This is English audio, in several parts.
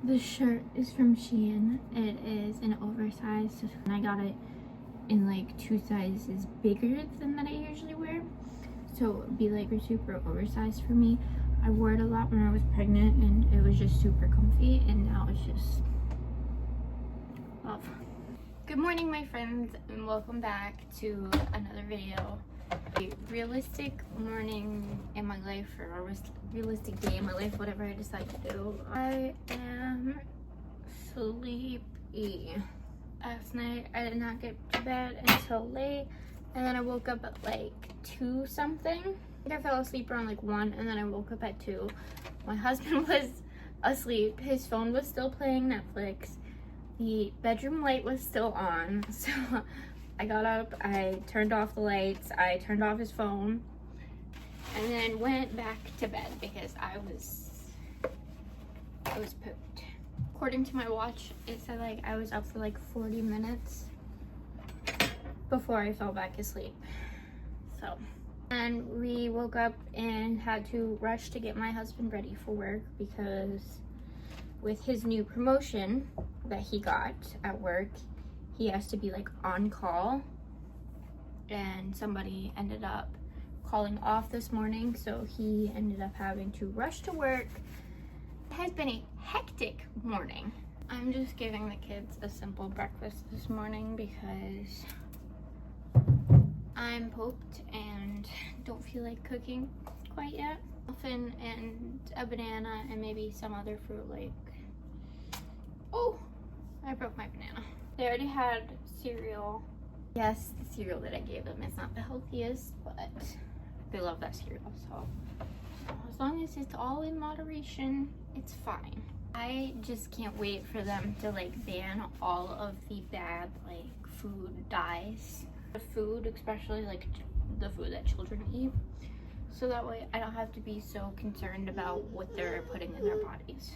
This shirt is from Shein. It is an oversized, and I got it in like 2 sizes bigger than that I usually wear. So it'd be like super oversized for me. I wore it a lot when I was pregnant and it was just super comfy, and now it's just love. Good morning, my friends, and welcome back to another video. A realistic morning in my life, or a realistic day in my life, whatever I decide to do. I am sleepy. Last night I did not get to bed until late, and then I woke up at like 2 something. I think I fell asleep around like 1, and then I woke up at 2. My husband was asleep. His phone was still playing Netflix. The bedroom light was still on, so I got up, I turned off the lights, I turned off his phone, and then went back to bed because I was pooped. According to my watch, it said like I was up for like 40 minutes before I fell back asleep. So, and we woke up and had to rush to get my husband ready for work because with his new promotion that he got at work, he has to be like on call, and somebody ended up calling off this morning, so he ended up having to rush to work. It has been a hectic morning. I'm just giving the kids a simple breakfast this morning because I'm pooped and don't feel like cooking quite yet. Muffin and a banana and maybe some other fruit, like, oh, I broke my banana. They already had cereal. Yes, the cereal that I gave them is not the healthiest, but they love that cereal, so as long as it's all in moderation, it's fine. I just can't wait for them to like ban all of the bad like food dyes. The food, especially like the food that children eat, so that way I don't have to be so concerned about what they're putting in their bodies.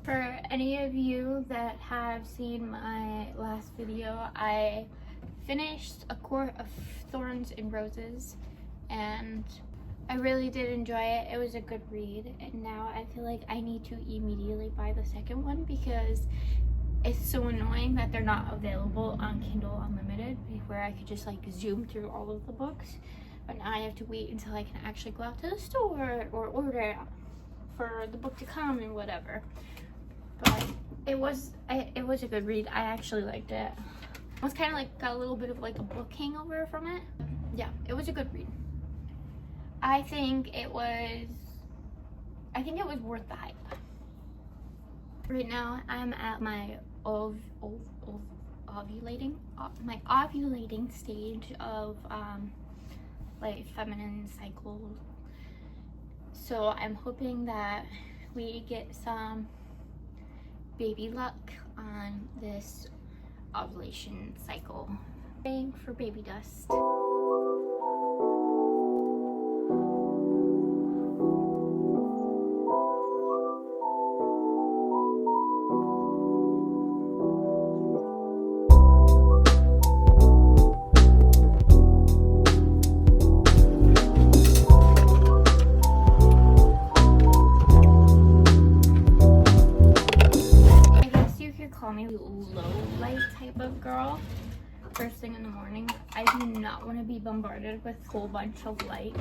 For any of you that have seen my last video, I finished A Court of Thorns and Roses, and I really did enjoy it. It was a good read, and now I feel like I need to immediately buy the second one because it's so annoying that they're not available on Kindle Unlimited, where I could just like zoom through all of the books. But now I have to wait until I can actually go out to the store or order it for the book to come and whatever. But it was a good read. I actually liked it. I was kind of like got a little bit of like a book hangover from it. Yeah, it was a good read. I think it was worth the hype. Right now I'm at my ovulating stage of like feminine cycle. So I'm hoping that we get some baby luck on this ovulation cycle. Praying for baby dust. Call me low light type of girl. First thing in the morning, I do not want to be bombarded with a whole bunch of light.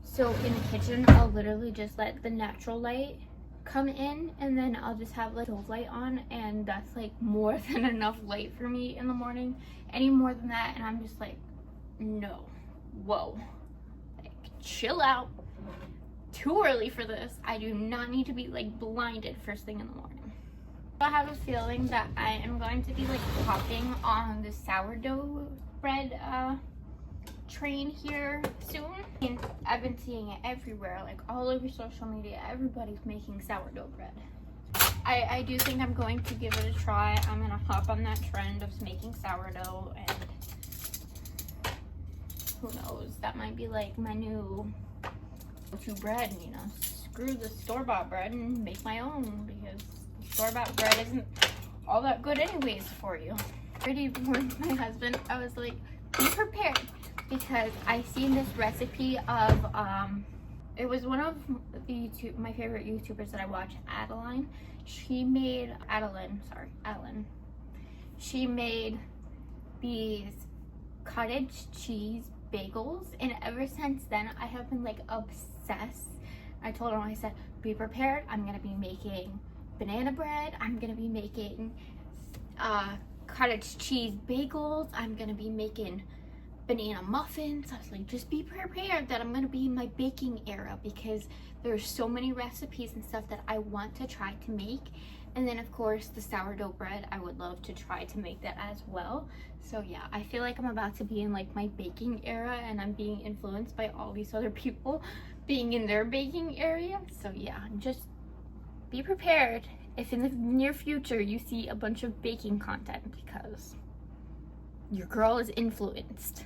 So in the kitchen, I'll literally just let the natural light come in, and then I'll just have like stove light on, and that's like more than enough light for me in the morning. Any more than that, and I'm just like, no, whoa, like chill out. Too early for this. I do not need to be like blinded first thing in the morning. I have a feeling that I am going to be like hopping on the sourdough bread train here soon. And I've been seeing it everywhere, like all over social media. Everybody's making sourdough bread. I do think I'm going to give it a try. I'm gonna hop on that trend of making sourdough, and who knows, that might be like my new go-to bread, you know, screw the store-bought bread and make my own, because store-bought bread isn't all that good anyways for you. Already warned my husband. I was like, be prepared, because I seen this recipe of it was one of my favorite YouTubers that I watch, Adeline. She made, Adeline. She made these cottage cheese bagels, and ever since then I have been like obsessed. I told her, I said, be prepared, I'm gonna be making banana bread, I'm gonna be making cottage cheese bagels, I'm gonna be making banana muffins. I was like, just be prepared that I'm gonna be in my baking era, because there's so many recipes and stuff that I want to try to make. And then of course the sourdough bread, I would love to try to make that as well. So yeah, I feel like I'm about to be in like my baking era, and I'm being influenced by all these other people being in their baking area. So yeah, just be prepared if in the near future you see a bunch of baking content, because your girl is influenced.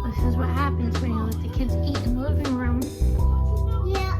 This is what happens when you let the kids eat in the living room. Yeah.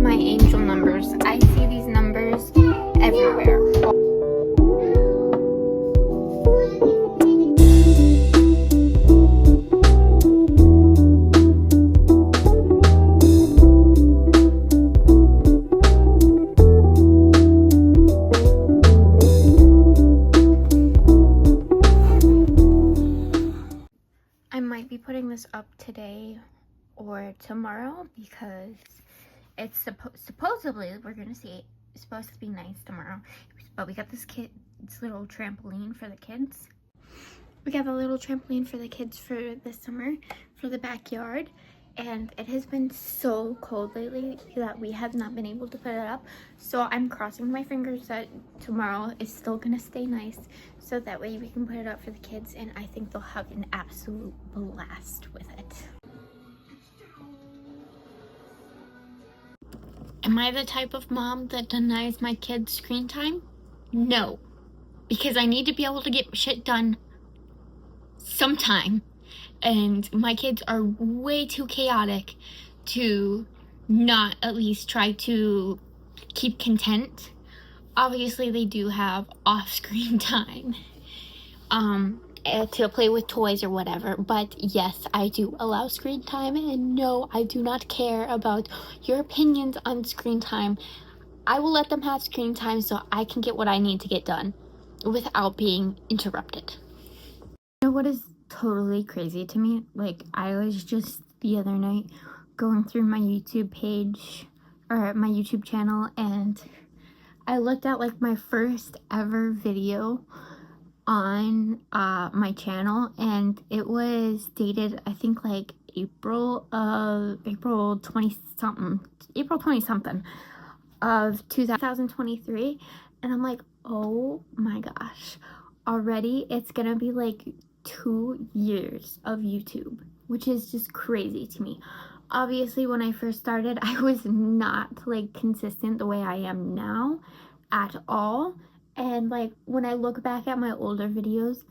My angel numbers. I see these numbers everywhere. I might be putting this up today or tomorrow, because it's supposedly, we're gonna see, it's supposed to be nice tomorrow. But we got this little trampoline for the kids. We got a little trampoline for the kids for the summer, for the backyard. And it has been so cold lately that we have not been able to put it up. So I'm crossing my fingers that tomorrow is still gonna stay nice, so that way we can put it up for the kids, and I think they'll have an absolute blast with it. Am I the type of mom that denies my kids screen time? No, because I need to be able to get shit done sometime, and my kids are way too chaotic to not at least try to keep content. Obviously they do have off-screen time to play with toys or whatever, but yes, I do allow screen time, and no, I do not care about your opinions on screen time. I will let them have screen time so I can get what I need to get done without being interrupted. You know what is totally crazy to me? Like, I was just the other night going through my YouTube page, or my YouTube channel, and I looked at like my first ever video on my channel, and it was dated, I think, like April 20 something of 2023, and I'm like, oh my gosh, already it's gonna be like 2 years of YouTube, which is just crazy to me. Obviously when I first started, I was not like consistent the way I am now at all, and like when I look back at my older videos,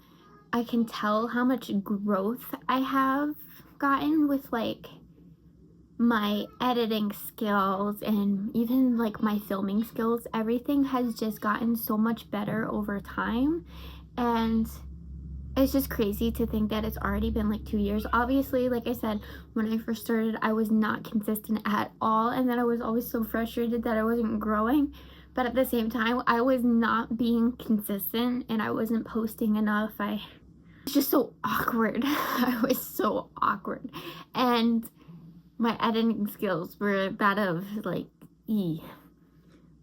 I can tell how much growth I have gotten with like my editing skills and even like my filming skills. Everything has just gotten so much better over time, and it's just crazy to think that it's already been like 2 years. Obviously, like I said, when I first started, I was not consistent at all, and then I was always so frustrated that I wasn't growing. But at the same time, I was not being consistent, and I wasn't posting enough. It's just so awkward. I was so awkward, and my editing skills were that of like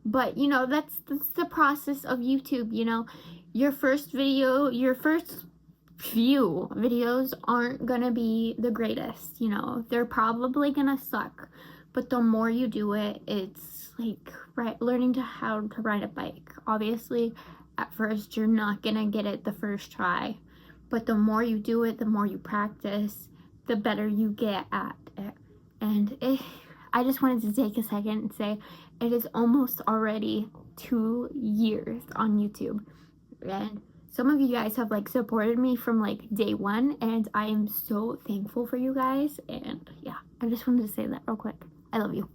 but you know, that's the process of YouTube. You know, your first video, your first few videos aren't gonna be the greatest, you know, they're probably gonna suck, but the more you do it, it's like learning how to ride a bike. Obviously at first you're not gonna get it the first try, but the more you do it, the more you practice, the better you get at it. And I just wanted to take a second and say it is almost already 2 years on YouTube, and some of you guys have like supported me from like day one, and I am so thankful for you guys. And yeah, I just wanted to say that real quick. I love you.